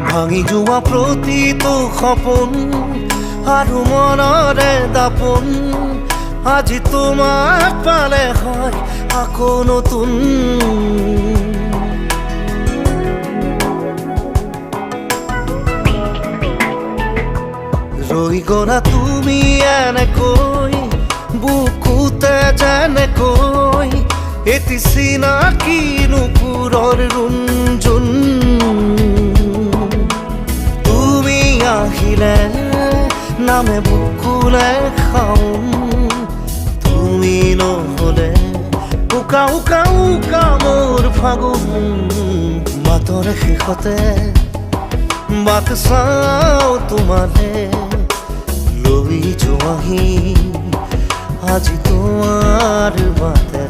ভাঙি যোৱা প্ৰতিটো সপোন আৰু মনৰে দাপোন আজি তোমাক পালে হয় আকৌ নতুন। ৰৈ গলা তুমি এনেকৈ বুকুতে যেনেকৈ এটি চিনাকি নুপুৰৰ ৰুণজুন। তুমি আহিলে নামে বুকুলে খাওঁ, তুমি নহলে উকা উকা উকা মোৰ ফাগুন। মাতৰ শেষতে বাট চাওঁ তোমালে লৈ যোৱাহি আজি তোমাৰ বাটে।